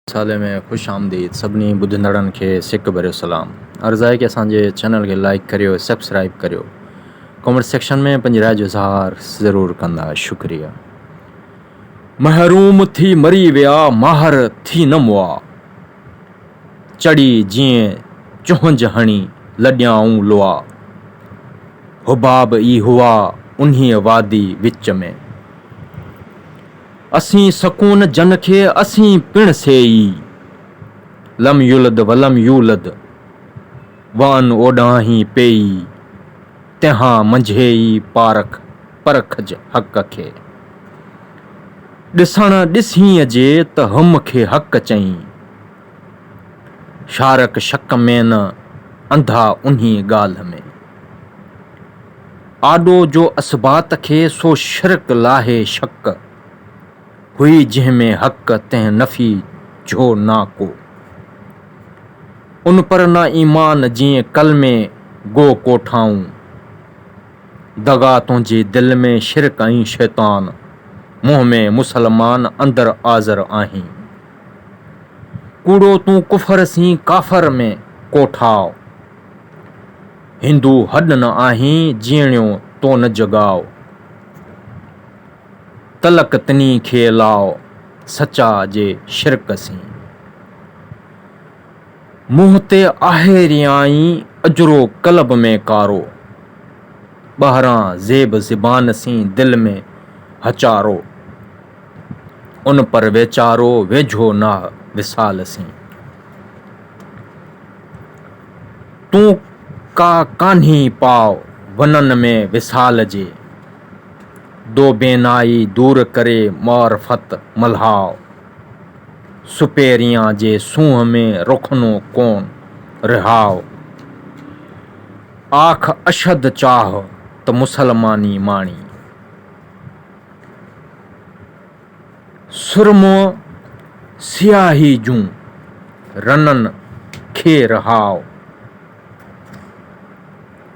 साले में खुश आमदीद सभिनी ॿुधंदड़नि खे सिक भरियो सलाम। अर्ज़ु आहे कि असांजे चैनल खे लाइक करियो, सब्सक्राइब करियो, कमेंट सेक्शन में पंहिंजी राय जो इज़हार ज़रूरु कंदा। शुक्रिया। महरूम थी मरी विया माहर थी न मुआ, चढ़ी जीअं चुहंज हणी लॾियाऊं लुआ, हुबाब ई हुआ उन्हीअ वादी विच में, असीं सकून जन खे असीं पिण सेई, लम युलद वलम यूलद वन ओॾाहीं पेई, तंहिं मंझेई पारख परखज हक़ खे, ॾिसण ॾिसीअ जे त हम खे हक़ चई, शारक शक में न अंधा उन्ही ॻाल्हि में, आॾो जो असबात खे सो शिरक लाहे शक, हुई जंहिंमें हक़ तंहिं नफ़ी जो ना को, उन पर न ईमान जीअं कल में गो कोठाऊं, दगा तुंहिंजे दिल में शिरक ऐं शैतान, मुंह में मुसलमान अंदर आज़र आहीं, कूड़ो तूं कुफर सी काफ़र में कोठाओ, हिंदू हॾ न आहीं जीअणियो तो न जगाओ, तलक तनी खे लाओ सचा जे शिरक सी, मुंह ते आहे रियाई अजरो कलब में कारो, ॿाहिरां ज़ेब ज़िबान सी दिल में हचारो, उन पर वेचारो वेझो ना विसाल सी, तूं का कान्ही पाओ वनन में विसाल जे, दो बेनाई दूर करे मारफत मल्हाओ, सुपेरियां जे सूंह में रुखनो कोन रिहाओ, आख अशद चाह त मुसलमानी माणी, सुरमो सियाही जूं रनन खे रहाओ,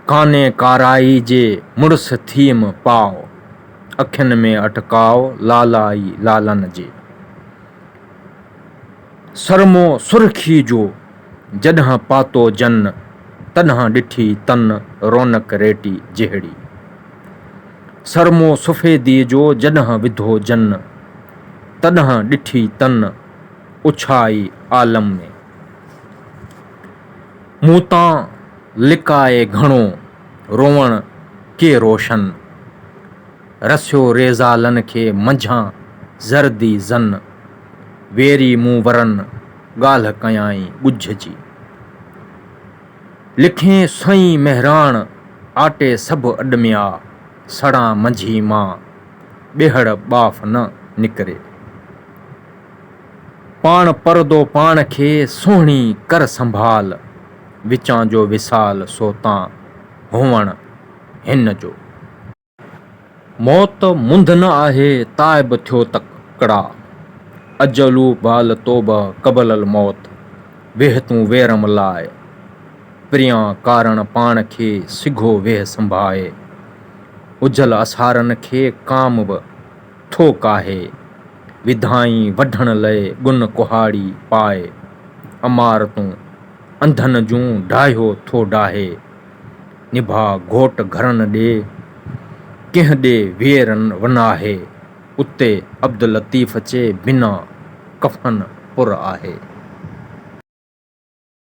काने काराई जे मुड़स थीम पाओ, अखियुनि में अटकाओ लालाई लालन जे, सरमो सुर्खी जो जॾहिं पातो जन, तॾहिं ॾिठी तन रौनक रेटी जहिड़ी, सरमो सुफ़ेदी जो जॾहिं विधो जन, तॾहिं ॾिठी तन उछाई आलम में, मूं तां लिकाए घणो रोवण के रोशन, रसियो रेज़ालन खे मंझां ज़र्दी ज़न, वेरी मूं वरन ॻाल्हि कयाई ॻुझ जी, लिखें सईं महिराण आटे सभु अॾमिया, सड़ां मंझी मां ॿेहड़ ॿाफ न निकिरे, पाण परदो पाण खे सुहिणी कर संभाल, विचां जो विसाल सो तां हुअण हिन जो, मौत मुंद न आहे ताइब थियो तकड़ा, अजलू बाल तोबा कबलल मौत, वेह तूं वेरम लाए, प्रियां कारण पाण खे सिघो वेह संभाए, उजल असारन खे काम बि थो काहे, विधाई वढण लए गुन कुहाड़ी पाए, अमारतूं अंधन जूं ढाहियो थो डाहे, निभा घोट घरन ॾे कंहिं ॾे वेरन वनाहे, उते अब्दुल लतीफ़ चे बिना कफ़न पुर आहे।